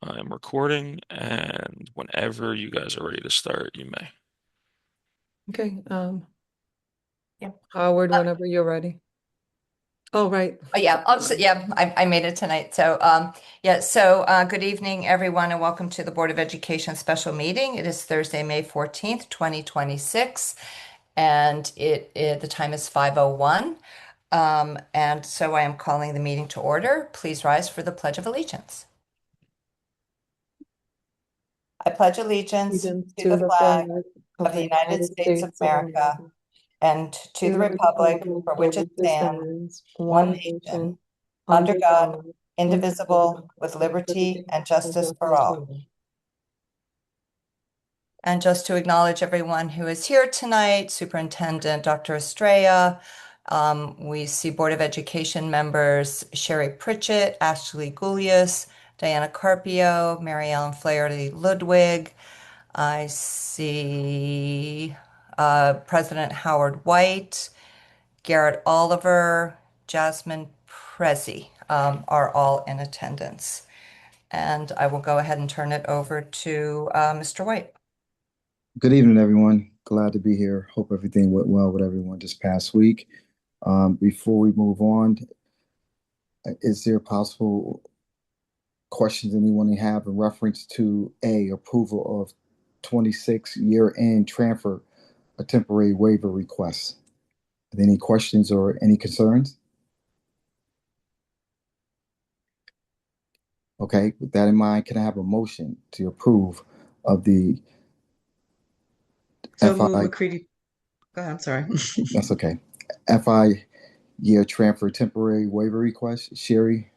I'm recording, and whenever you guys are ready to start, you may. Okay, Yeah. Howard, whenever you're ready. Oh, right. Yeah, I made it tonight. Good evening, everyone, and welcome to the Board of Education special meeting. It is Thursday, May 14th, 2026, and the time is 5:01. And so I am calling the meeting to order. Please rise for the Pledge of Allegiance. I pledge allegiance Allegiance to to the the flag flag of of the the United United States of States of America America, and to to the the republic republic for for which it which it stands, stands, one one nation, nation, under under God, God, indivisible, indivisible, with with liberty liberty and and justice for justice for all. all. And just to acknowledge everyone who is here tonight, Superintendent Dr. Estrella, we see Board of Education members Sherry Pritchett, Ashley Gulius, Diana Carpio, Mary Ellen Flaherty Ludwig. I see President Howard White, Garrett Oliver, Jasmine Prezi are all in attendance. And I will go ahead and turn it over to Mr. White. Good evening, everyone. Glad to be here. Hope everything went well with everyone this past week. Before we move on, is there possible questions anyone may have in reference to A, approval of 26 year-end transfer, a temporary waiver request? Are there any questions or any concerns? Okay, with that in mind, can I have a motion to approve of the So move FI? McCready. Go ahead, I'm sorry. That's okay. FI year transfer temporary waiver request. Sherry,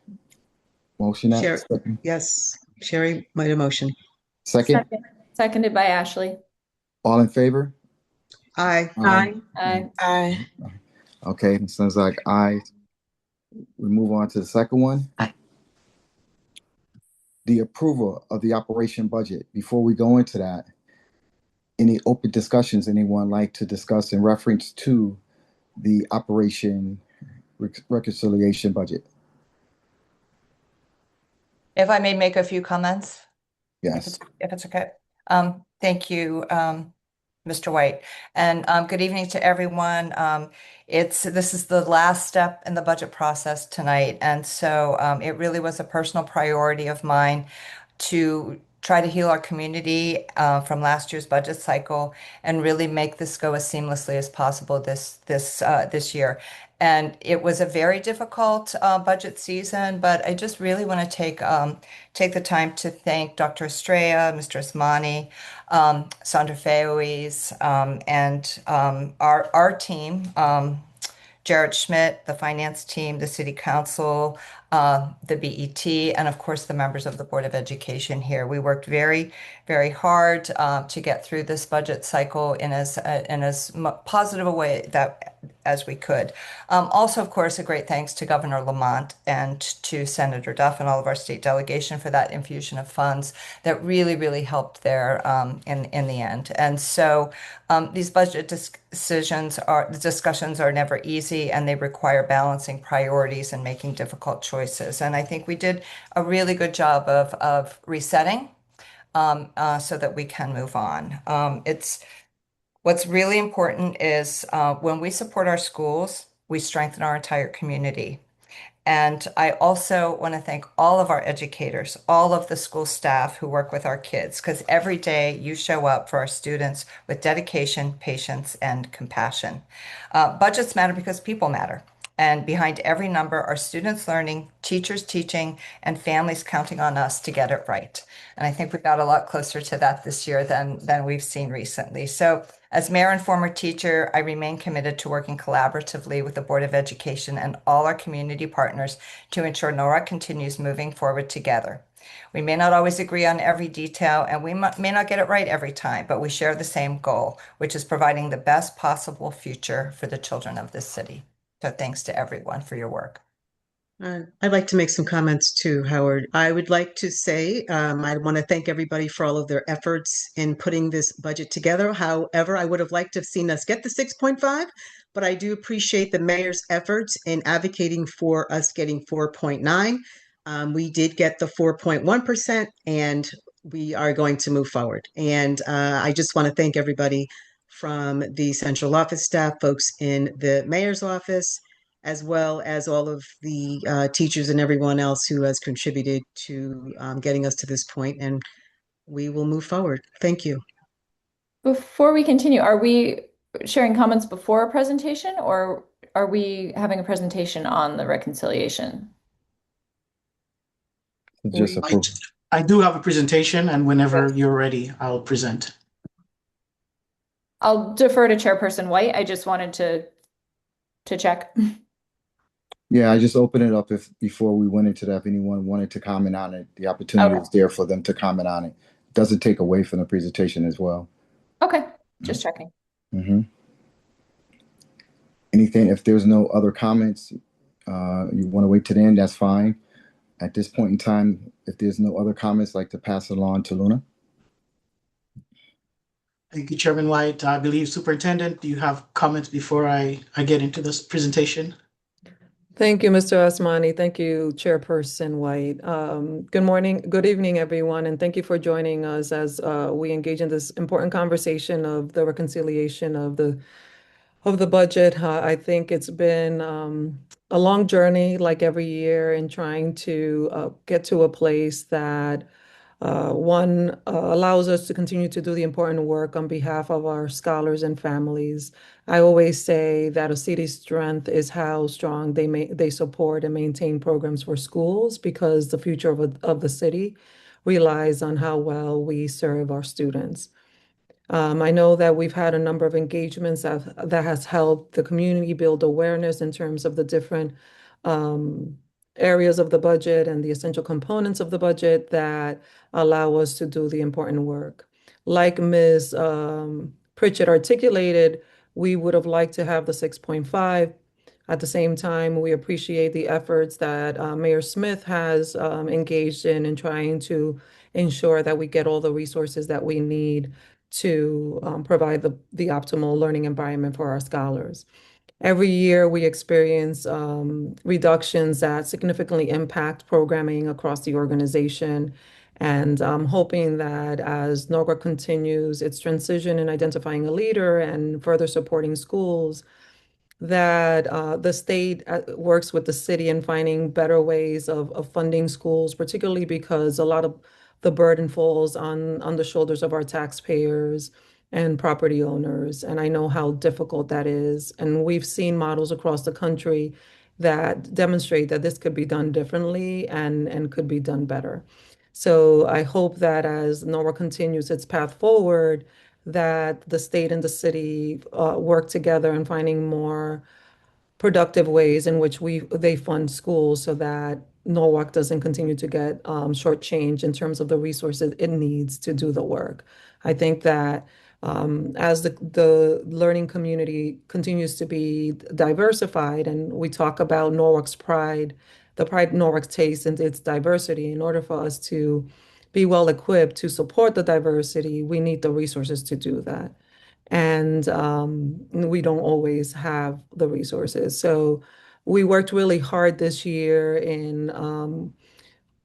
motion that. Sherry, yes, Sherry made a motion. Second, Seconded by Ashley. all in favor? Aye. Aye. Aye. Aye. Okay, it sounds like aye. We move on to the second one. Aye. The approval of the operation budget. Before we go into that, any open discussions anyone like to discuss in reference to the operation reconciliation budget? If I may make a few comments, Yes. if it's okay. Thank you, Mr. White, and good evening to everyone. This is the last step in the budget process tonight, and so it really was a personal priority of mine to try to heal our community from last year's budget cycle and really make this go as seamlessly as possible this year. And it was a very difficult budget season, but I just really want to take the time to thank Dr. Estrella, Mr. Osmani, Sandra Faoes, and our team. Jared Schmidt, the finance team, the city council, the BET, and of course the members of the Board of Education here. We worked very, very hard to get through this budget cycle in as positive a way as we could. Also, of course, a great thanks to Governor Lamont and to Senator Duff and all of our state delegation for that infusion of funds that really, really helped there in the end. And so these budget discussions are never easy, and they require balancing priorities and making difficult choices. And I think we did a really good job of resetting so that we can move on. What's really important is when we support our schools, we strengthen our entire community. And I also want to thank all of our educators, all of the school staff who work with our kids, because every day you show up for our students with dedication, patience, and compassion. Budgets matter because people matter. And behind every number are students learning, teachers teaching, and families counting on us to get it right. And I think we got a lot closer to that this year than we've seen recently. So as mayor and former teacher, I remain committed to working collaboratively with the Board of Education and all our community partners to ensure Norwalk continues moving forward together. We may not always agree on every detail, and we may not get it right every time, but we share the same goal, which is providing the best possible future for the children of this city. So thanks to everyone for your work. I'd like to make some comments too, Howard. I would like to say I want to thank everybody for all of their efforts in putting this budget together. However, I would have liked to have seen us get the 6.5, but I do appreciate the mayor's efforts in advocating for us getting 4.9. We did get the 4.1%, and we are going to move forward. And I just want to thank everybody from the central office staff, folks in the mayor's office, as well as all of the teachers and everyone else who has contributed to getting us to this point. And we will move forward. Thank you. Before we continue, are we sharing comments before a presentation or are we having a presentation on the reconciliation? Just approve. I do have a presentation, and whenever you're ready, I'll present. I'll defer to Chairperson White. I just wanted to check. Yeah, I just opened it up if before we went into that, if anyone wanted to comment on it, the opportunity Okay. is there for them to comment on it. Doesn't take away from the presentation as well. Okay, just checking. Mm-hmm. Anything, if there's no other comments, you want to wait to the end, that's fine. At this point in time, if there's no other comments, I'd like to pass it on to Luna. Thank you, Chairman White. I believe Superintendent, do you have comments before I get into this presentation? Thank you, Mr. Asmani. Thank you, Chairperson White. Good morning, good evening, everyone, and thank you for joining us as we engage in this important conversation of the reconciliation of the budget. I think it's been a long journey, like every year, in trying to get to a place that one allows us to continue to do the important work on behalf of our scholars and families. I always say that a city's strength is how strong they support and maintain programs for schools, because the future of the city relies on how well we serve our students. I know that we've had a number of engagements that has helped the community build awareness in terms of the different areas of the budget and the essential components of the budget that allow us to do the important work. Like Ms. Pritchett articulated, we would have liked to have the 6.5. At the same time, we appreciate the efforts that Mayor Smith has engaged in trying to ensure that we get all the resources that we need to provide the optimal learning environment for our scholars. Every year, we experience reductions that significantly impact programming across the organization. And I'm hoping that as Norwalk continues its transition in identifying a leader and further supporting schools, that the state works with the city in finding better ways of funding schools, particularly because a lot of the burden falls on the shoulders of our taxpayers and property owners. And I know how difficult that is. And we've seen models across the country that demonstrate that this could be done differently and could be done better. So I hope that as Norwalk continues its path forward, that the state and the city work together in finding more productive ways in which they fund schools so that Norwalk doesn't continue to get shortchanged in terms of the resources it needs to do the work. I think that as the learning community continues to be diversified, and we talk about Norwalk's pride, the pride Norwalk takes in its diversity, in order for us to be well equipped to support the diversity, we need the resources to do that. And we don't always have the resources. So we worked really hard this year in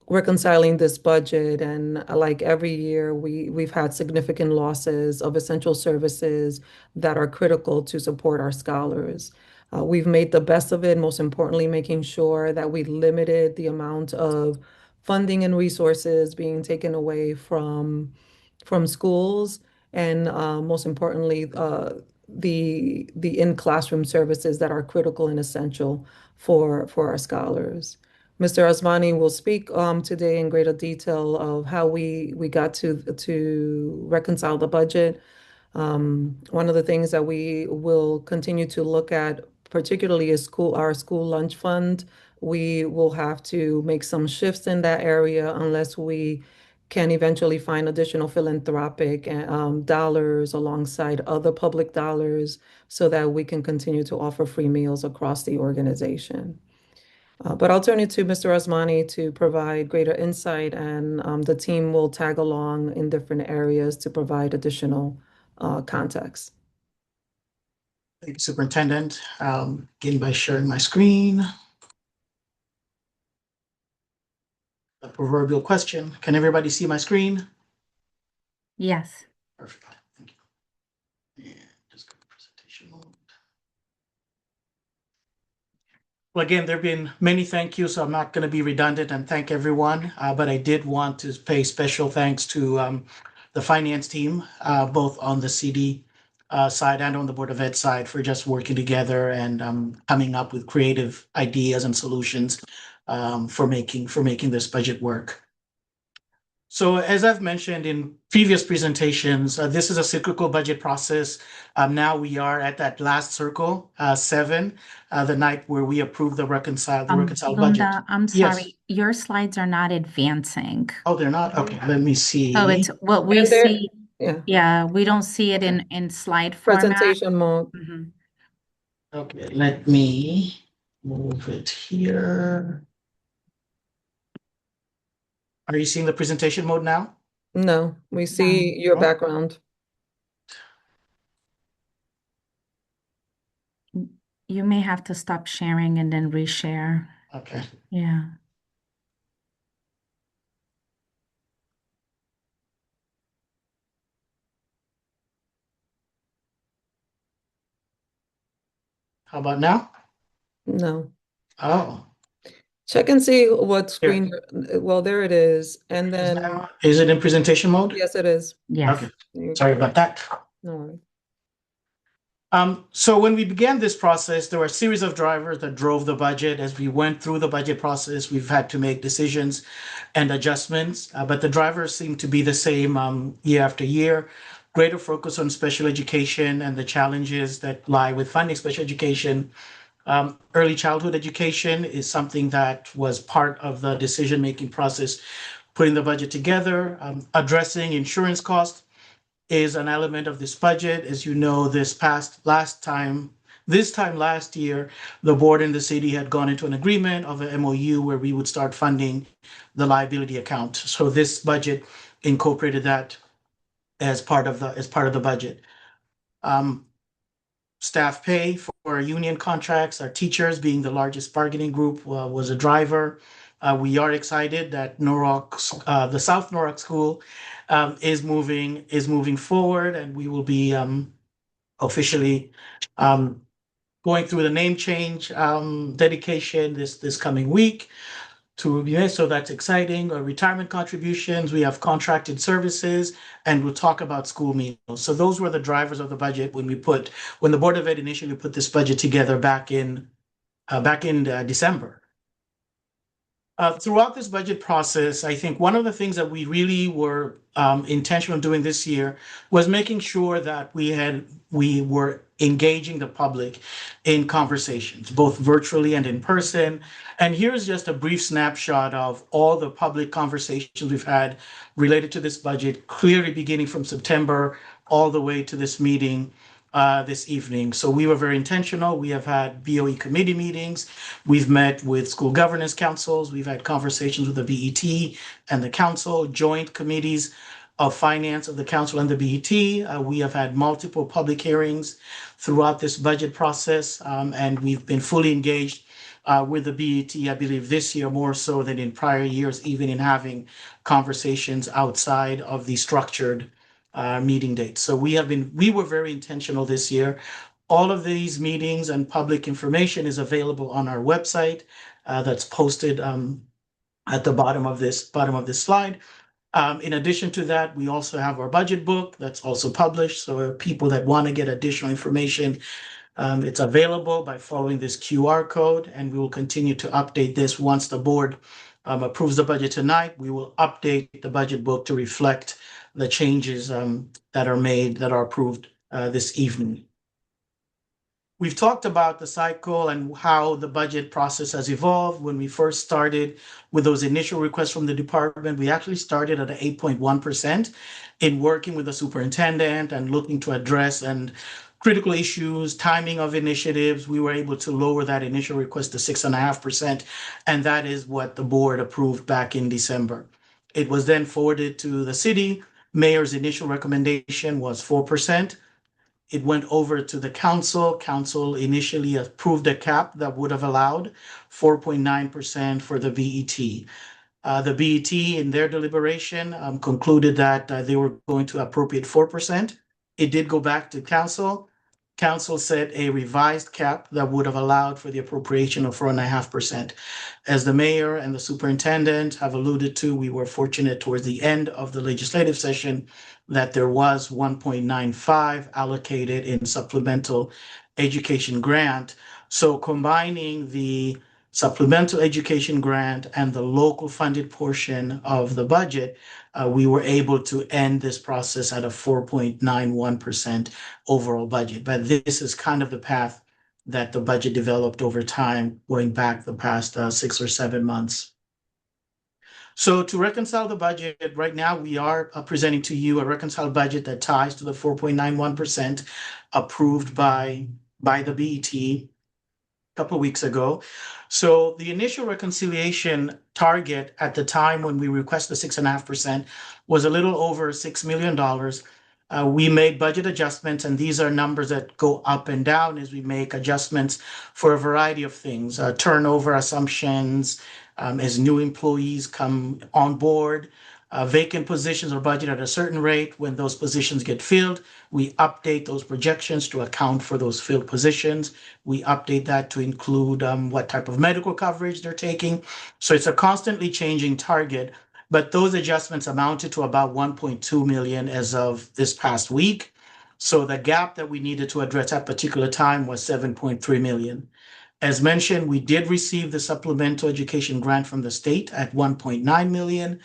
reconciling this budget, and like every year we've had significant losses of essential services that are critical to support our scholars. We've made the best of it, most importantly, making sure that we limited the amount of funding and resources being taken away from schools, and most importantly, the in-classroom services that are critical and essential for our scholars. Mr. Osmani will speak today in greater detail of how we got to reconcile the budget. One of the things that we will continue to look at, particularly, is our school lunch fund. We will have to make some shifts in that area unless we can eventually find additional philanthropic dollars alongside other public dollars so that we can continue to offer free meals across the organization. But I'll turn it to Mr. Osmani to provide greater insight, and the team will tag along in different areas to provide additional context. Thank you, Superintendent. Begin by sharing my screen. the proverbial question. Can everybody see my screen? Yes. Perfect. Thank you. And just go to presentation mode. Well, again, there have been many thank yous, so I'm not going to be redundant and thank everyone, but I did want to pay special thanks to the finance team, both on the CD side and on the Board of Ed side, for just working together and coming up with creative ideas and solutions for making this budget work. So as I've mentioned in previous presentations, this is a cyclical budget process. Now we are at that last circle, 7, the night where we approve the reconciled budget. Rhonda, I'm Yes. sorry, your slides are not advancing. Oh, they're not? Okay, let me see. So it's what we And there- see. Yeah, Yeah, we don't see it in slide format. presentation mode. Mhm. Okay, let me move it here. Are you seeing the presentation mode now? No, we see your Oh. background. You may have to stop sharing and then reshare. Okay. Yeah. How about now? No. Oh, Check and see what screen, well, there it is. And then, is it in presentation mode? yes, it is. Yes. Okay, sorry about that. No worries. So when we began this process, there were a series of drivers that drove the budget. As we went through the budget process, we've had to make decisions and adjustments, but the drivers seem to be the same year after year. Greater focus on special education and the challenges that lie with funding special education. Early childhood education is something that was part of the decision-making process, putting the budget together. Addressing insurance costs is an element of this budget. As you know, this time last year, the board and the city had gone into an agreement of an MOU where we would start funding the liability account. So this budget incorporated that as part of the budget. Staff pay for our union contracts, our teachers being the largest bargaining group was a driver. We are excited that the South Norwalk School is moving forward, and we will be officially going through the name change dedication this coming week. So that's exciting. Retirement contributions, we have contracted services, and we'll talk about school meals. So those were the drivers of the budget when the Board of Ed initially put this budget together back in December. Throughout this budget process, I think one of the things that we really were intentional doing this year was making sure that we were engaging the public in conversations, both virtually and in person. And here's just a brief snapshot of all the public conversations we've had related to this budget, clearly beginning from September all the way to this meeting this evening. So we were very intentional. We have had BOE committee meetings. We've met with school governance councils. We've had conversations with the BET and the council, joint committees of finance of the council and the BET. We have had multiple public hearings throughout this budget process, and we've been fully engaged with the BET, I believe this year more so than in prior years, even in having conversations outside of the structured meeting dates. So we were very intentional this year. All of these meetings and public information is available on our website. That's posted at the bottom of this slide. In addition to that, we also have our budget book that's also published. So people that want to get additional information, it's available by following this QR code, and we will continue to update this once the board approves the budget tonight. We will update the budget book to reflect the changes that are approved this evening. We've talked about the cycle and how the budget process has evolved. When we first started with those initial requests from the department, we actually started at 8.1% in working with the superintendent and looking to address and critical issues, timing of initiatives. We were able to lower that initial request to 6.5%, and that is what the board approved back in December. It was then forwarded to the city. Mayor's initial recommendation was 4%. It went over to the council. Council initially approved a cap that would have allowed 4.9% for the BET. The BET in their deliberation concluded that they were going to appropriate 4%. It did go back to council. Council set a revised cap that would have allowed for the appropriation of 4.5%. As the mayor and the superintendent have alluded to, we were fortunate towards the end of the legislative session that there was 1.95 allocated in supplemental education grant. So combining the supplemental education grant and the local funded portion of the budget, we were able to end this process at a 4.91% overall budget. But this is kind of the path that the budget developed over time, going back the past 6 or 7 months. So to reconcile the budget, right now we are presenting to you a reconciled budget that ties to the 4.91% approved by the BET a couple of weeks ago. So the initial reconciliation target at the time when we requested the 6.5% was a little over $6 million. We made budget adjustments, and these are numbers that go up and down as we make adjustments for a variety of things, turnover assumptions, as new employees come on board. Vacant positions are budgeted at a certain rate. When those positions get filled, we update those projections to account for those filled positions. We update that to include what type of medical coverage they're taking. So it's a constantly changing target, but those adjustments amounted to about 1.2 million as of this past week. So the gap that we needed to address at particular time was 7.3 million. As mentioned, we did receive the supplemental education grant from the state at 1.9 million.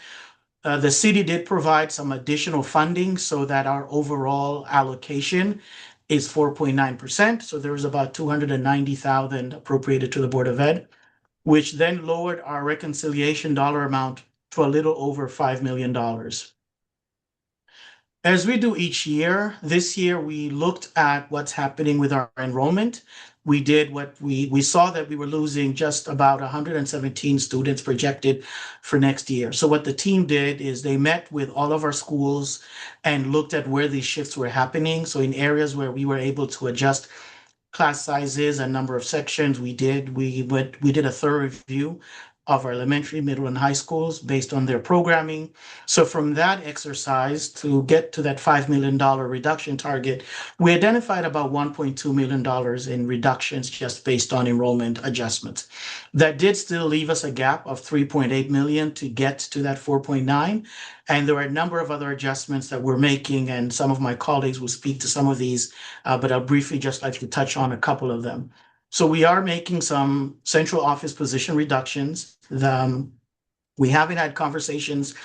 The city did provide some additional funding so that our overall allocation is 4.9%. So there was about 290,000 appropriated to the Board of Ed, which then lowered our reconciliation dollar amount to a little over $5 million. As we do each year, this year we looked at what's happening with our enrollment. We did what we saw that we were losing just about 117 students projected for next year. So what the team did is they met with all of our schools and looked at where these shifts were happening. So in areas where we were able to adjust class sizes and number of sections, we did a thorough review of our elementary, middle, and high schools based on their programming. So from that exercise to get to that $5 million reduction target, we identified about $1.2 million in reductions just based on enrollment adjustments. That did still leave us a gap of 3.8 million to get to that 4.9. And there are a number of other adjustments that we're making, and some of my colleagues will speak to some of these, but I'll briefly just like to touch on a couple of them. So we are making some central office position reductions. We haven't had conversations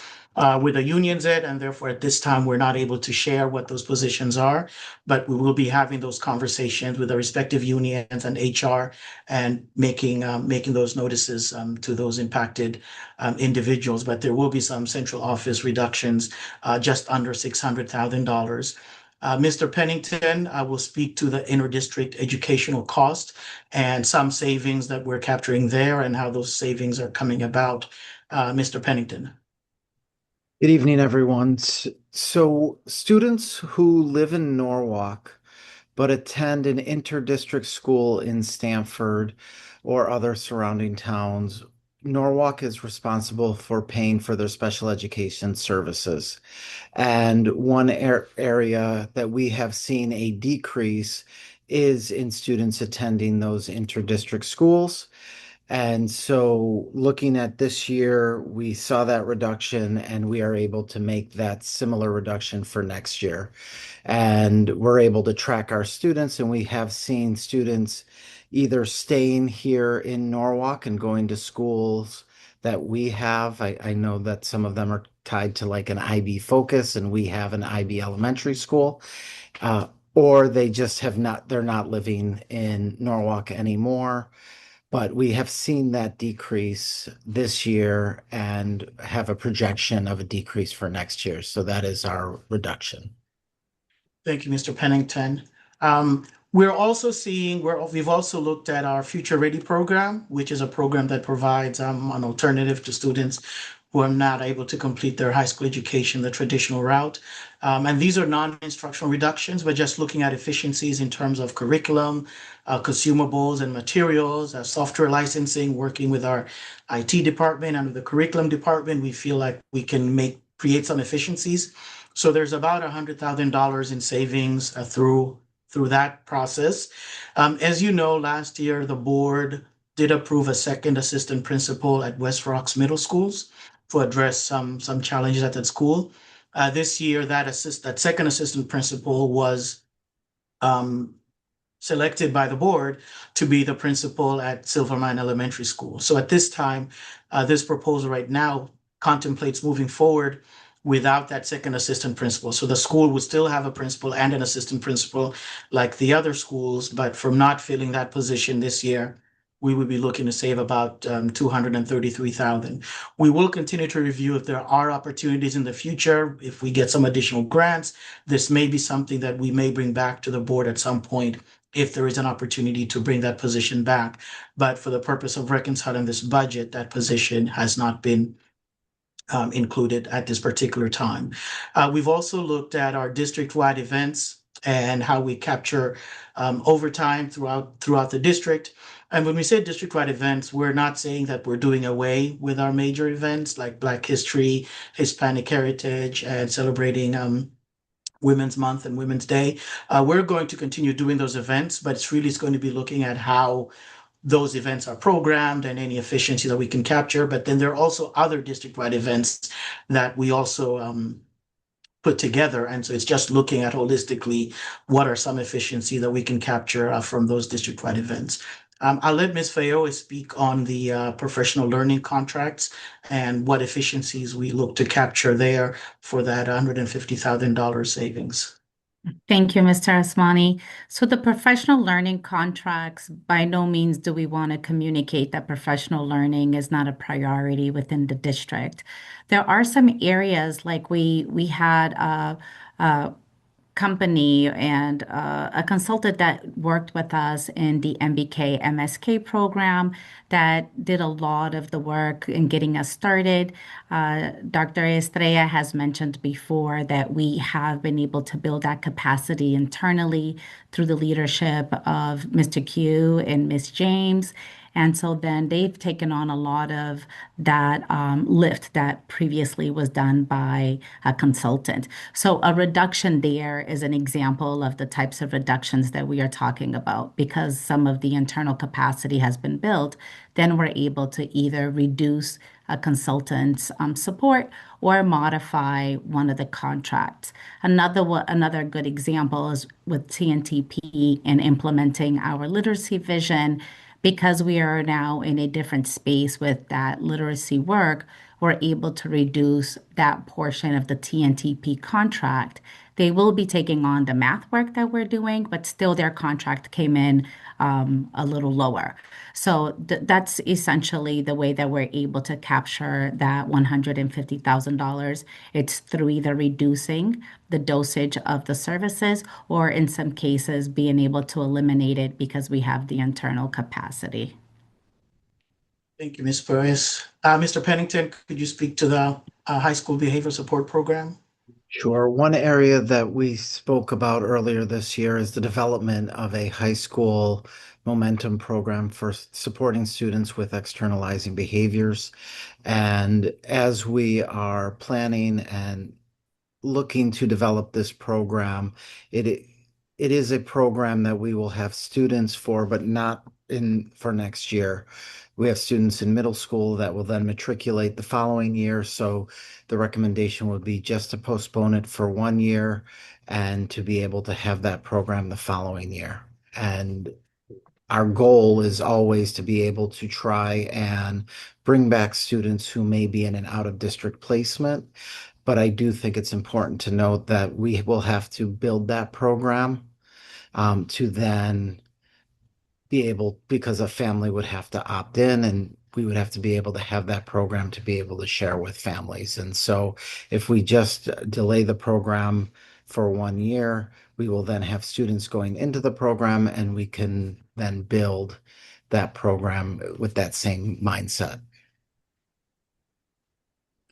with the unions yet, and therefore at this time we're not able to share what those positions are, but we will be having those conversations with the respective unions and HR and making those notices to those impacted individuals. But there will be some central office reductions just under $600,000. Mr. Pennington will speak to the inter-district educational cost and some savings that we're capturing there and how those savings are coming about. Mr. Pennington. Good evening, everyone. So students who live in Norwalk but attend an inter-district school in Stamford or other surrounding towns, Norwalk is responsible for paying for their special education services. And one area that we have seen a decrease is in students attending those inter-district schools. And so looking at this year, we saw that reduction and we are able to make that similar reduction for next year. And we're able to track our students, and we have seen students either staying here in Norwalk and going to schools that we have. I know that some of them are tied to like an IB Focus, and we have an IB elementary school, or they just they're not living in Norwalk anymore. But we have seen that decrease this year and have a projection of a decrease for next year. So that is our reduction. Thank you, Mr. Pennington. We're also we've also looked at our Future Ready program, which is a program that provides an alternative to students who are not able to complete their high school education the traditional route. And these are non-instructional reductions, but just looking at efficiencies in terms of curriculum, consumables and materials, software licensing, working with our IT department and the curriculum department, we feel like we can create some efficiencies. So there's about $100,000 in savings through that process. As you know, last year the board did approve a second assistant principal at West Rocks Middle Schools to address some challenges at that school. This year, that second assistant principal was selected by the board to be the principal at Silvermine Elementary School. So at this time, this proposal right now contemplates moving forward without that second assistant principal. So the school would still have a principal and an assistant principal like the other schools, but from not filling that position this year, we would be looking to save about $233,000. We will continue to review if there are opportunities in the future. If we get some additional grants, this may be something that we may bring back to the board at some point if there is an opportunity to bring that position back. But for the purpose of reconciling this budget, that position has not been included at this particular time. We've also looked at our district-wide events and how we capture overtime throughout the district. And when we say district-wide events, we're not saying that we're doing away with our major events like Black History, Hispanic Heritage, and celebrating Women's Month and Women's Day. We're going to continue doing those events, but it's going to be looking at how those events are programmed and any efficiency that we can capture. But then there are also other district-wide events that we also put together. And so it's just looking at holistically what are some efficiency that we can capture from those district-wide events. I'll let Ms. Fayoa speak on the professional learning contracts and what efficiencies we look to capture there for that $150,000 savings. Thank you, Mr. Asmani. So the professional learning contracts, by no means do we want to communicate that professional learning is not a priority within the district. There are some areas like we had a company and a consultant that worked with us in the MBK MSK program that did a lot of the work in getting us started. Dr. Estrella has mentioned before that we have been able to build that capacity internally through the leadership of Mr. Q and Ms. James. And so then they've taken on a lot of that lift that previously was done by a consultant. So a reduction there is an example of the types of reductions that we are talking about. Because some of the internal capacity has been built, then we're able to either reduce a consultant's support or modify one of the contracts. Another good example is with TNTP and implementing our literacy vision. Because we are now in a different space with that literacy work, we're able to reduce that portion of the TNTP contract. They will be taking on the math work that we're doing, but still their contract came in a little lower. So that's essentially the way that we're able to capture that $150,000. It's through either reducing the dosage of the services or in some cases being able to eliminate it because we have the internal capacity. Thank you, Ms. Perez. Mr. Pennington, could you speak to the high school behavior support program? Sure. One area that we spoke about earlier this year is the development of a high school momentum program for supporting students with externalizing behaviors. And as we are planning and looking to develop this program, it is a program that we will have students for, but not for next year. We have students in middle school that will then matriculate the following year. So the recommendation would be just to postpone it for 1 year and to be able to have that program the following year. And our goal is always to be able to try and bring back students who may be in an out-of-district placement. But I do think it's important to note that we will have to build that program to then be able, because a family would have to opt in and we would have to be able to have that program to be able to share with families. And so if we just delay the program for 1 year, we will then have students going into the program and we can then build that program with that same mindset.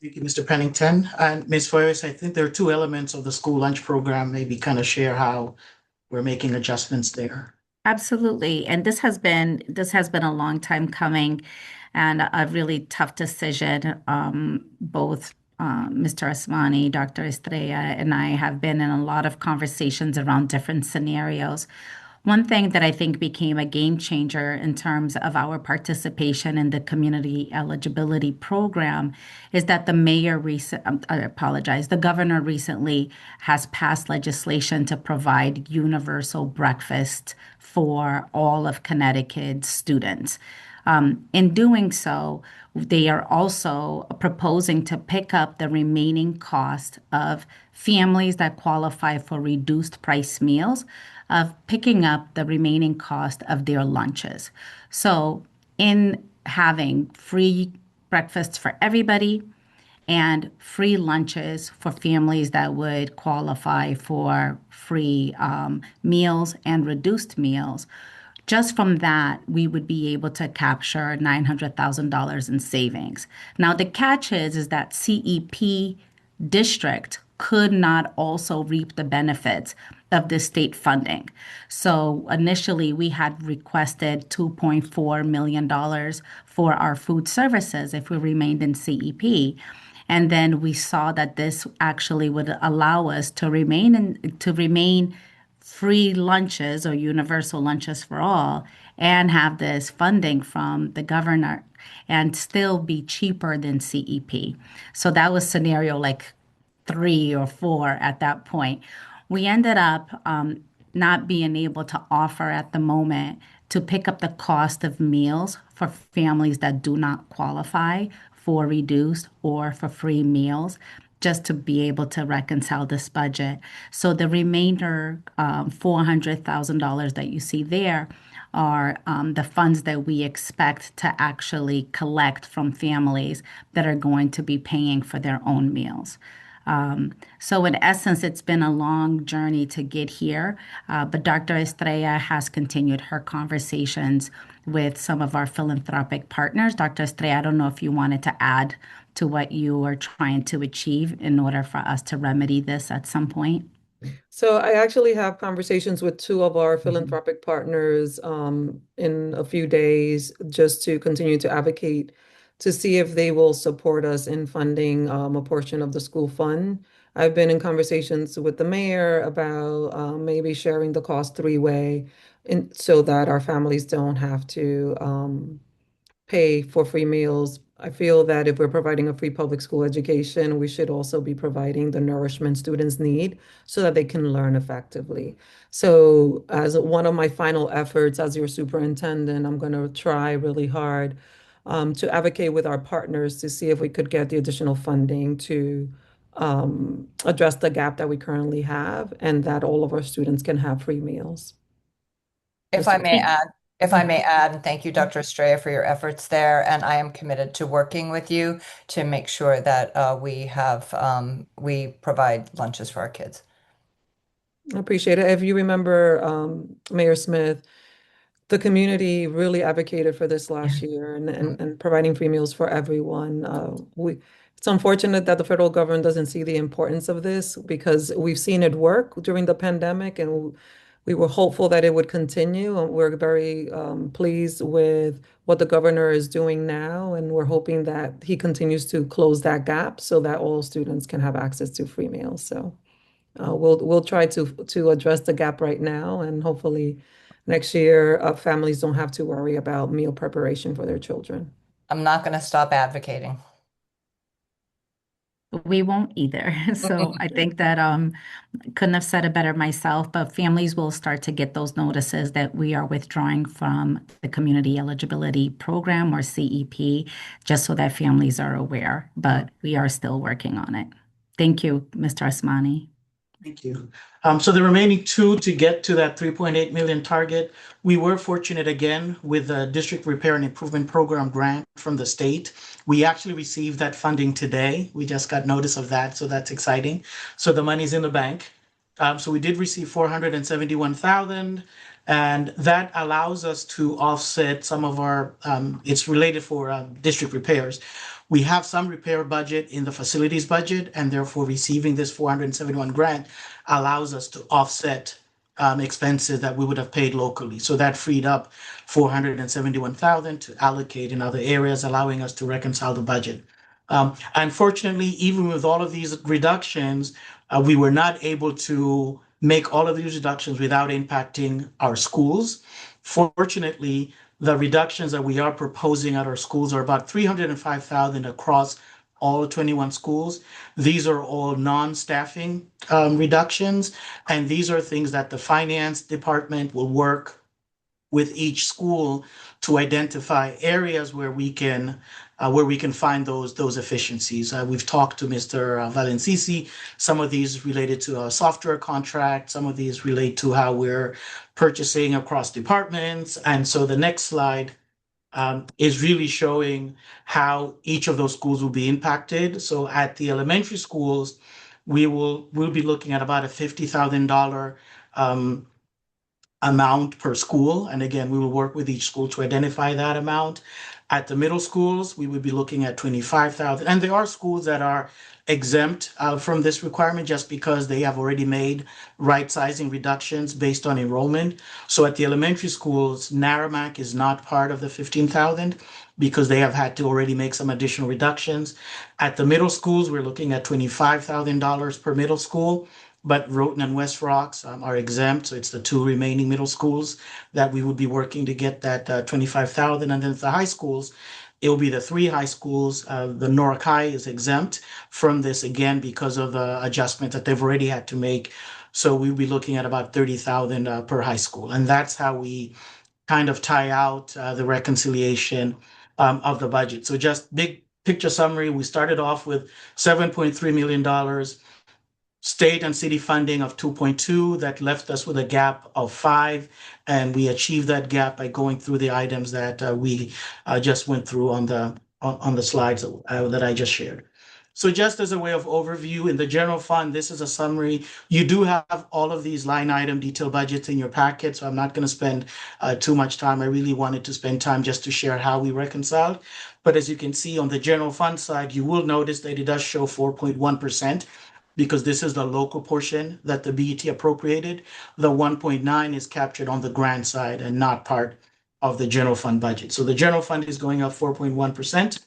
Thank you, Mr. Pennington. And Ms. Flores, I think there are two elements of the school lunch program. Maybe kind of share how we're making adjustments there. Absolutely. And this has been a long time coming and a really tough decision. Both Mr. Asmani, Dr. Estrella, and I have been in a lot of conversations around different scenarios. One thing that I think became a game changer in terms of our participation in the community eligibility program is that the governor recently has passed legislation to provide universal breakfast for all of Connecticut's students. In doing so, they are also proposing to pick up the remaining cost of families that qualify for reduced price meals, of picking up the remaining cost of their lunches. So, in having free breakfasts for everybody, and free lunches for families that would qualify for free meals and reduced meals. Just from that, we would be able to capture $900,000 in savings. Now, the catch is that CEP district could not also reap the benefits of the state funding. So initially, we had requested $2.4 million for our food services if we remained in CEP. And then we saw that this actually would allow us to remain free lunches or universal lunches for all and have this funding from the governor and still be cheaper than CEP. So that was scenario like 3 or 4 at that point. We ended up not being able to offer at the moment to pick up the cost of meals for families that do not qualify for reduced or for free meals, just to be able to reconcile this budget. So the remainder, $400,000 that you see there, are the funds that we expect to actually collect from families that are going to be paying for their own meals. So in essence, it's been a long journey to get here, but Dr. Estrella has continued her conversations with some of our philanthropic partners. Dr. Estrella, I don't know if you wanted to add to what you are trying to achieve in order for us to remedy this at some point. So I actually have conversations with two of our philanthropic partners in a few days just to continue to advocate to see if they will support us in funding a portion of the school fund. I've been in conversations with the mayor about maybe sharing the cost three-way so that our families don't have to pay for free meals. I feel that if we're providing a free public school education, we should also be providing the nourishment students need so that they can learn effectively. So as one of my final efforts as your superintendent, I'm going to try really hard to advocate with our partners to see if we could get the additional funding to address the gap that we currently have and that all of our students can have free meals. If I may add, and thank you, Dr. Estrella, for your efforts there. And I am committed to working with you to make sure that we provide lunches for our kids. I appreciate it. If you remember, Mayor Smith, the community really advocated for this last year and providing free meals for everyone. It's unfortunate that the federal government doesn't see the importance of this because we've seen it work during the pandemic and we were hopeful that it would continue. And we're very pleased with what the governor is doing now. And we're hoping that he continues to close that gap so that all students can have access to free meals. So we'll try to address the gap right now, and hopefully next year families don't have to worry about meal preparation for their children. I'm not going to stop advocating. We won't either. So I think that couldn't have said it better myself, but families will start to get those notices that we are withdrawing from the Community Eligibility Program or CEP, just so that families are aware. But we are still working on it. Thank you, Mr. Asmani. Thank you. So the remaining two to get to that 3.8 million target, we were fortunate again with the District Repair and Improvement Program grant from the state. We actually received that funding today. We just got notice of that, so that's exciting. So the money's in the bank. So we did receive 471,000, And that allows us to offset some of our, it's related for district repairs. We have some repair budget in the facilities budget, and therefore receiving this 471 grant allows us to offset expenses that we would have paid locally. So that freed up 471,000 to allocate in other areas, allowing us to reconcile the budget. Unfortunately, even with all of these reductions, we were not able to make all of these reductions without impacting our schools. Fortunately, the reductions that we are proposing at our schools are about 305,000 across all 21 schools. These are all non-staffing reductions, and these are things that the finance department will work with each school to identify areas where we can find those efficiencies. We've talked to Mr. Valencisi. Some of these related to a software contract. Some of these relate to how we're purchasing across departments. And so the next slide is really showing how each of those schools will be impacted. So at the elementary schools, we'll be looking at about a $50,000 amount per school. And again, we will work with each school to identify that amount. At the middle schools, we would be looking at 25,000. And there are schools that are exempt from this requirement just because they have already made right sizing reductions based on enrollment. So at the elementary schools, Narragansett is not part of the 15,000 because they have had to already make some additional reductions. At the middle schools, we're looking at $25,000 per middle school. But Rhoton and West Rocks are exempt, so it's the two remaining middle schools that we would be working to get that 25,000. And then the high schools, it will be the three high schools. The Norwalk High is exempt from this again because of the adjustment that they've already had to make. So we'll be looking at about 30,000 per high school, and that's how we kind of tie out the reconciliation of the budget. So just big picture summary: we started off with $7.3 million. State and city funding of 2.2, that left us with a gap of 5, and we achieved that gap by going through the items that we just went through on the slides that I just shared. So just as a way of overview, in the general fund, this is a summary. You do have all of these line item detailed budgets in your packet, so I'm not going to spend too much time. I really wanted to spend time just to share how we reconciled. But as you can see on the general fund side, you will notice that it does show 4.1%. because this is the local portion that the BET appropriated. The 1.9 is captured on the grant side and not part of the general fund budget. So the general fund is going up 4.1%.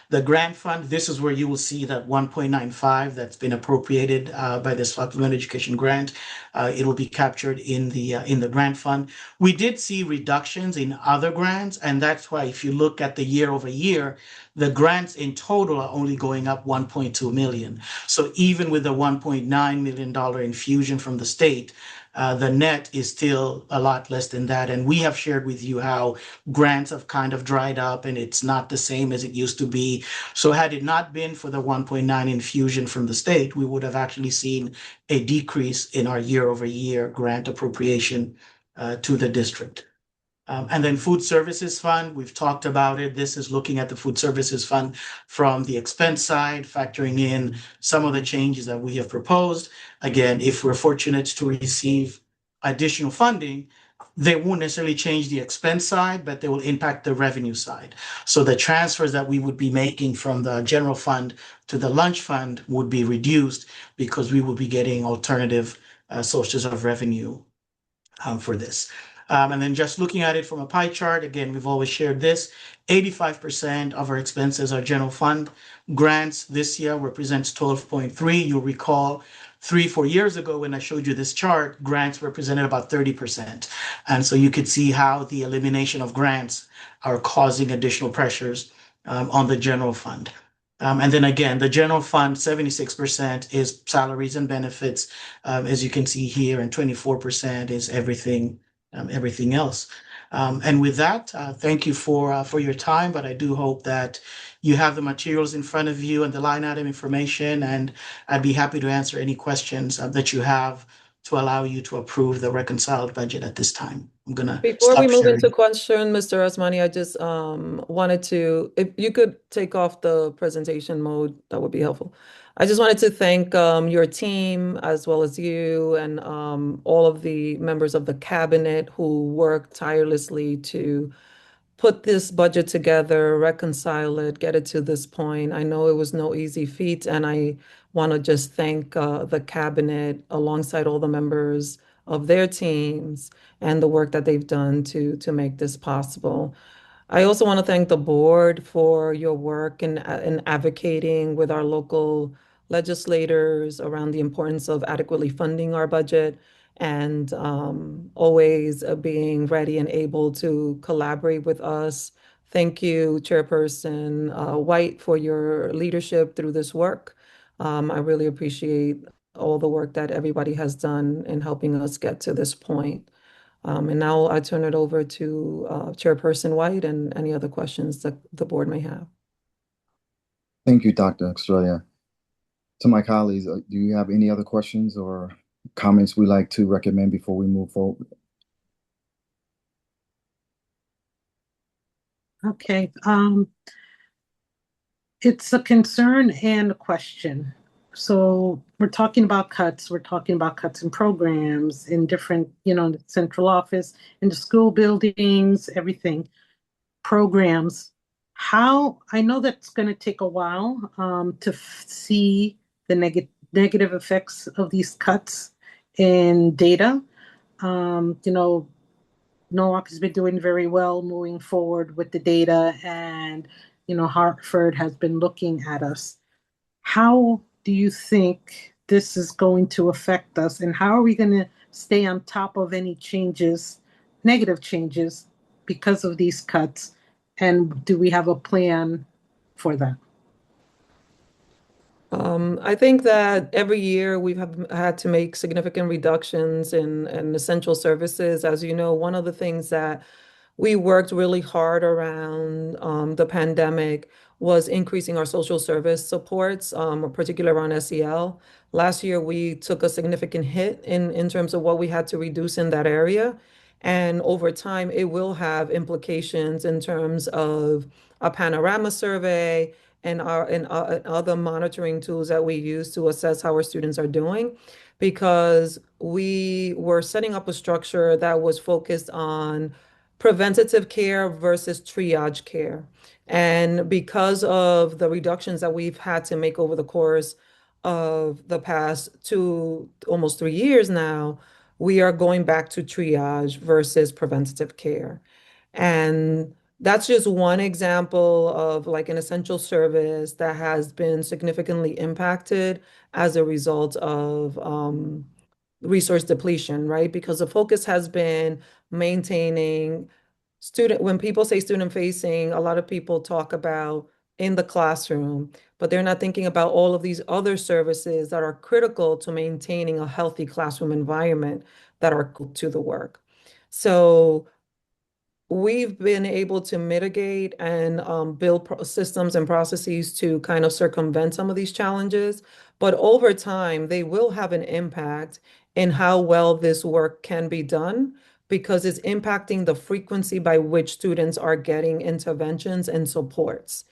The grant fund, this is where you will see that 1.95 that's been appropriated by the supplemental education grant. It will be captured in the grant fund. We did see reductions in other grants, and that's why if you look at the year over year, the grants in total are only going up 1.2 million. So even with the $1.9 million infusion from the state, the net is still a lot less than that. And we have shared with you how grants have kind of dried up and it's not the same as it used to be. So had it not been for the 1.9 infusion from the state, we would have actually seen a decrease in our year over year grant appropriation to the district. And then food services fund, we've talked about it. This is looking at the food services fund from the expense side, factoring in some of the changes that we have proposed. Again, if we're fortunate to receive additional funding, they won't necessarily change the expense side, but they will impact the revenue side. So the transfers that we would be making from the general fund to the lunch fund would be reduced because we will be getting alternative sources of revenue for this. And then just looking at it from a pie chart, again, we've always shared this, 85% of our expenses are general fund. Grants this year represents 12.3. You'll recall 3-4 years ago when I showed you this chart, grants represented about 30%. And so you could see how the elimination of grants are causing additional pressures on the general fund. And then again, the general fund, 76% is salaries and benefits, as you can see here, and 24% is everything else. And with that, thank you for your time, but I do hope that you have the materials in front of you and the line item information, and I'd be happy to answer any questions that you have to allow you to approve the reconciled budget at this time. I'm gonna Before we stop move into sharing. question, Mr. Asmani, I just wanted to, if you could take off the presentation mode, that would be helpful. I just wanted to thank your team as well as you and all of the members of the cabinet who worked tirelessly to put this budget together, reconcile it, get it to this point. I know it was no easy feat, and I want to just thank the cabinet alongside all the members of their teams and the work that they've done to make this possible. I also want to thank the board for your work in advocating with our local legislators around the importance of adequately funding our budget and always being ready and able to collaborate with us. Thank you, Chairperson White, for your leadership through this work. I really appreciate all the work that everybody has done in helping us get to this point. And now I turn it over to Chairperson White and any other questions that the board may have. Thank you, Dr. Estrella. To my colleagues, do you have any other questions or comments we'd like to recommend before we move forward? Okay, it's a concern and a question. So we're talking about cuts. We're talking about cuts in programs, in different, the central office, in the school buildings, everything, programs. How, I know that's going to take a while to see the negative effects of these cuts in data. Norwalk has been doing very well moving forward with the data, and Hartford has been looking at us. How do you think this is going to affect us, and how are we going to stay on top of any changes, negative changes, because of these cuts? And do we have a plan for that? I think that every year we've had to make significant reductions in essential services. As you know, one of the things that we worked really hard around the pandemic was increasing our social service supports, particularly around SEL. Last year, we took a significant hit in terms of what we had to reduce in that area. And over time, it will have implications in terms of a panorama survey and other monitoring tools that we use to assess how our students are doing, because we were setting up a structure that was focused on preventative care versus triage care. And because of the reductions that we've had to make over the course of the past almost 3 years now, we are going back to triage versus preventative care. And that's just one example of like an essential service that has been significantly impacted as a result of resource depletion, right? Because the focus has been maintaining when people say student facing, a lot of people talk about in the classroom, but they're not thinking about all of these other services that are critical to maintaining a healthy classroom environment that are to the work. So we've been able to mitigate and build systems and processes to kind of circumvent some of these challenges. But over time, they will have an impact in how well this work can be done because it's impacting the frequency by which students are getting interventions and supports.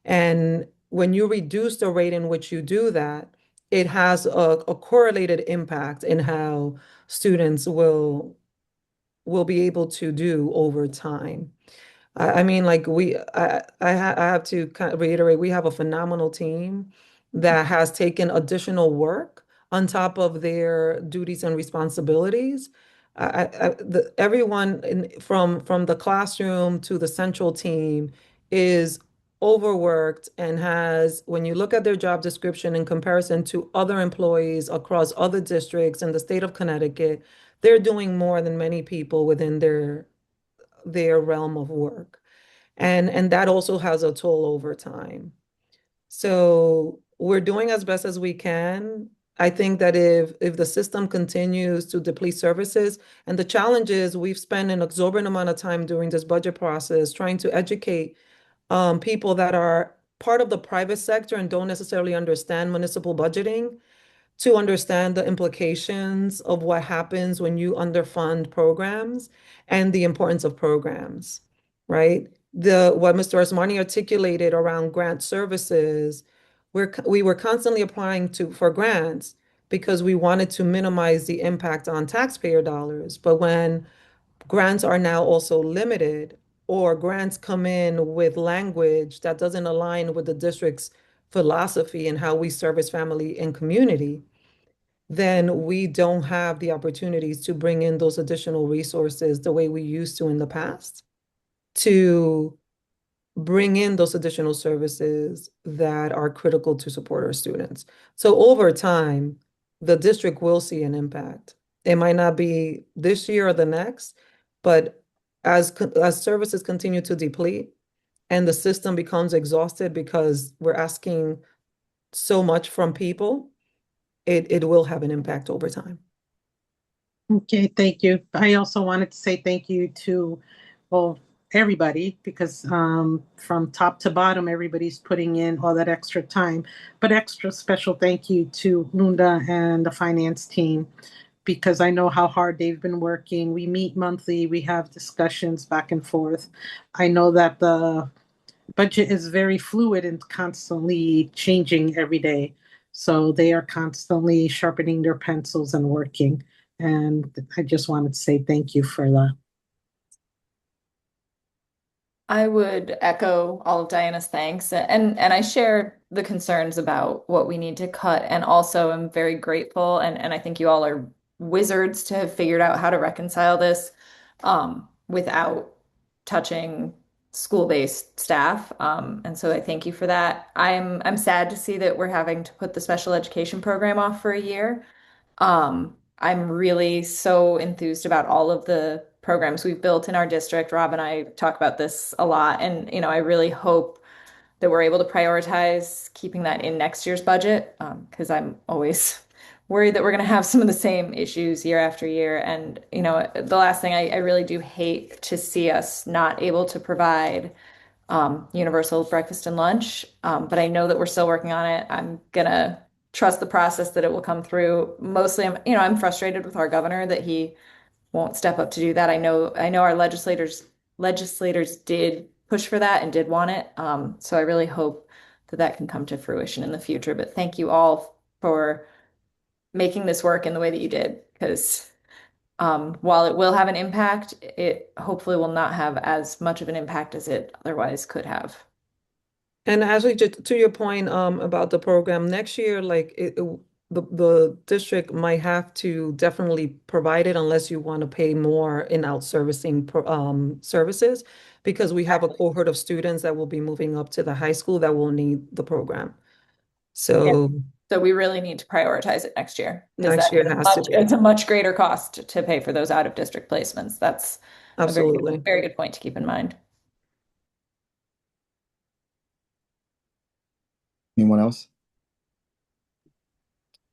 And when you reduce the rate in which you do that, it has a correlated impact in how students will be able to do over time. I mean, like I have to kind of reiterate, we have a phenomenal team that has taken additional work on top of their duties and responsibilities. Everyone from the classroom to the central team is overworked and has, when you look at their job description in comparison to other employees across other districts in the state of Connecticut, they're doing more than many people within their realm of work. And that also has a toll over time. So we're doing as best as we can. I think that if the system continues to deplete services, and the challenge is we've spent an exorbitant amount of time during this budget process trying to educate people that are part of the private sector and don't necessarily understand municipal budgeting, to understand the implications of what happens when you underfund programs and the importance of programs, right? What Mr. Asmani articulated around grant services, we were constantly applying for grants because we wanted to minimize the impact on taxpayer dollars. But when grants are now also limited, or grants come in with language that doesn't align with the district's philosophy and how we service family and community, then we don't have the opportunities to bring in those additional resources the way we used to in the past to bring in those additional services that are critical to support our students. So over time, the district will see an impact. It might not be this year or the next, but as services continue to deplete and the system becomes exhausted because we're asking so much from people, it will have an impact over time. Okay, thank you. I also wanted to say thank you to, well, everybody, because from top to bottom, everybody's putting in all that extra time. But extra special thank you to Lunda and the finance team, because I know how hard they've been working. We meet monthly, we have discussions back and forth. I know that the budget is very fluid and constantly changing every day. So they are constantly sharpening their pencils and working. And I just wanted to say thank you for that. I would echo all of Diana's thanks, and I share the concerns about what we need to cut, and also am very grateful, and I think you all are wizards to have figured out how to reconcile this without touching school-based staff. And so I thank you for that. I'm sad to see that we're having to put the special education program off for a year. I'm really so enthused about all of the programs we've built in our district. Rob and I talk about this a lot, and I really hope that we're able to prioritize keeping that in next year's budget, because I'm always worried that we're going to have some of the same issues year after year. And the last thing, I really do hate to see us not able to provide universal breakfast and lunch. But I know that we're still working on it. I'm gonna trust the process that it will come through. Mostly, I'm frustrated with our governor that he won't step up to do that. I know our legislators did push for that and did want it. So I really hope that that can come to fruition in the future. But thank you all for making this work in the way that you did, because while it will have an impact, it hopefully will not have as much of an impact as it otherwise could have. And actually, just to your point about the program, next year, the district might have to definitely provide it unless you want to pay more in out servicing services, because we have a cohort of students that will be moving up to the high school that will need the program. So So we really need to prioritize it next year, because next year has to be. it's a much greater cost to pay for those out of district placements. That's a Absolutely. very good point to keep in mind. Anyone else?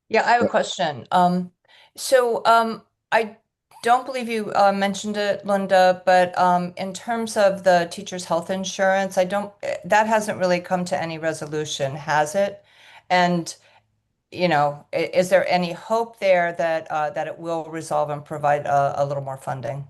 Yeah, I have a Yep. question. I don't believe you mentioned it, Linda, but in terms of the teacher's health insurance, that hasn't really come to any resolution, has it? And is there any hope there that it will resolve and provide a little more funding?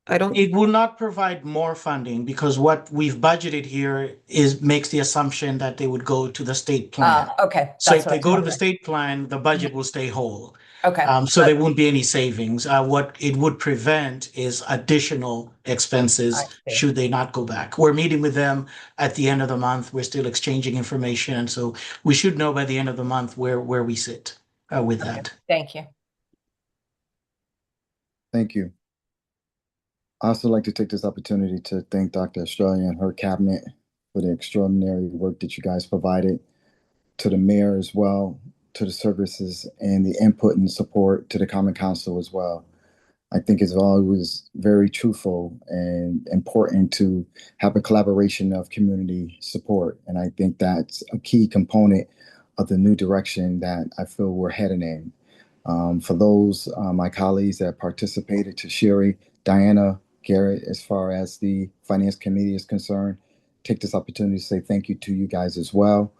It will not provide more funding because what we've budgeted here makes the assumption that they would go to the state plan. Okay, So that's if they what I go was to the wondering. state plan, the budget will stay whole. Okay, So there won't be any savings. What it would prevent is additional expenses I see. should they not go back. We're meeting with them at the end of the month. We're still exchanging information. And so we should know by the end of the month where we sit with Okay, that. thank you. Thank you. I also like to take this opportunity to thank Dr. Australia and her cabinet for the extraordinary work that you guys provided, to the mayor as well, to the services and the input and support to the Common Council as well. I think it's always very truthful and important to have a collaboration of community support. And I think that's a key component of the new direction that I feel we're heading in. For those, my colleagues that participated, to Sherry, Diana, Garrett, as far as the Finance Committee is concerned, take this opportunity to say thank you to you guys as well.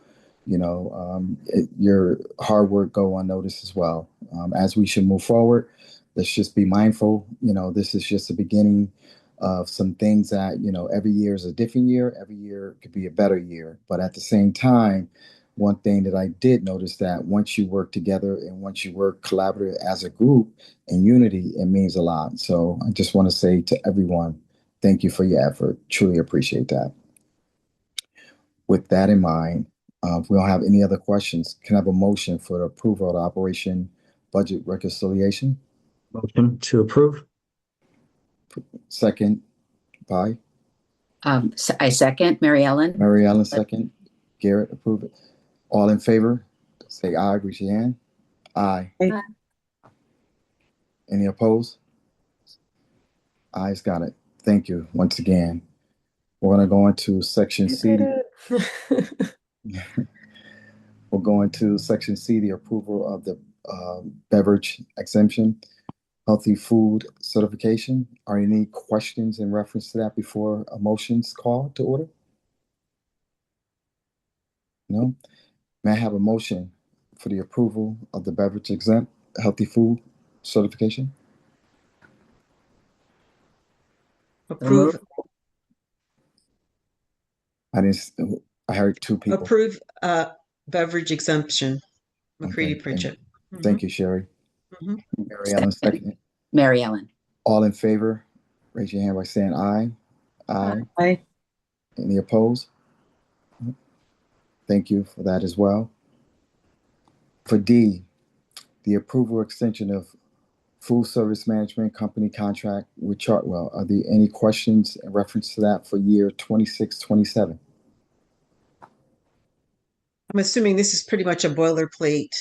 your hard work go unnoticed as well. As we should move forward, let's just be mindful. This is just the beginning of some things that, every year is a different year. Every year could be a better year. But at the same time, one thing that I did notice that once you work together and once you work collaborative as a group in unity, it means a lot. So I just want to say to everyone, thank you for your effort. Truly appreciate that. With that in mind, if we don't have any other questions, can I have a motion for the approval of the operation budget reconciliation? Motion to approve. Second by I second. Mary Ellen. Mary Ellen, second. Garrett, approve it. All in favor, say aye, raise your hand. Aye. Aye. Any opposed? Ayes, got it. Thank you once again. We're going to go into section C. We'll go into section C, the approval of the beverage exemption, healthy food certification. Are any questions in reference to that before a motion's called to order? No? May I have a motion for the approval of the beverage exempt healthy food certification? Approve, I heard two people. approve, beverage exemption. McCready Okay, Pritchett. Thank you, Sherry. Mhm. Mary Ellen, second. Mary Ellen. All in favor, raise your hand by saying aye. Aye. Aye. Any opposed? Thank you for that as well. For D, the approval extension of food service management company contract with Chartwell. Are there any questions in reference to that for year 26-27? I'm assuming this is pretty much a boilerplate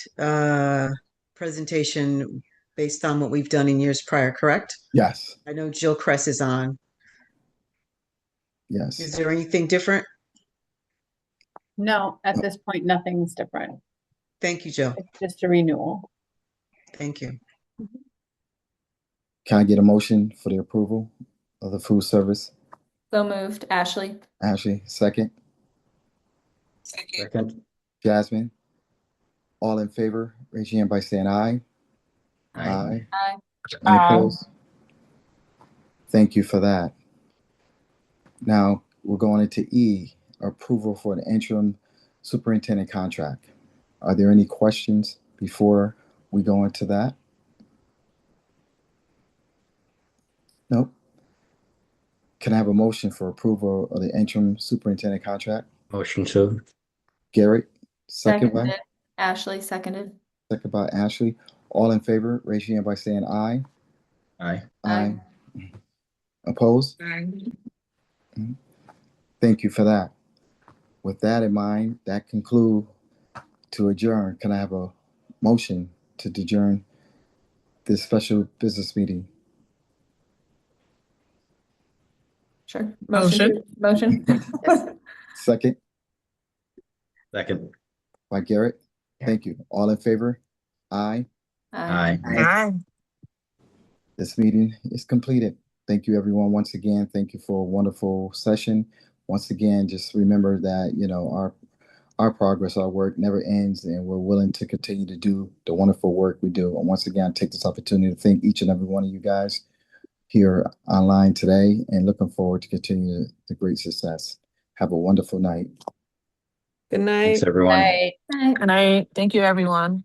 presentation based on what we've done in years prior, correct? Yes, I know Jill Kress is on. yes. Is there anything different? No, at this point, nothing's different. Thank you, Jill. It's just a renewal. Thank you. Can I get a motion for the approval of the food service? So moved. Ashley. Ashley, second. Second. Jasmine, all in favor, raise your hand by saying aye. Aye. Aye. Any opposed? Thank you for that. Now, we're going into E, approval for an interim superintendent contract. Are there any questions before we go into that? Nope. Can I have a motion for approval of the interim superintendent contract? Motion to. Garrett, second by Seconded. Ashley, seconded. Ashley. All in favor, raise your hand by saying aye. Aye. Aye. Opposed? Thank you for that. With that in mind, that concludes to adjourn. Can I have a motion to adjourn this special business meeting? Sure. Motion. Second Second. by Garrett. Thank you. All in favor? Aye. Aye. Aye. This meeting is completed. Thank you, everyone. Once again, thank you for a wonderful session. Once again, just remember that, our progress, our work never ends, and we're willing to continue to do the wonderful work we do. And once again, I take this opportunity to thank each and every one of you guys here online today, and looking forward to continue the great success. Have a wonderful night. Good night. Thanks, everyone. Aye. Good night. Thank you, everyone.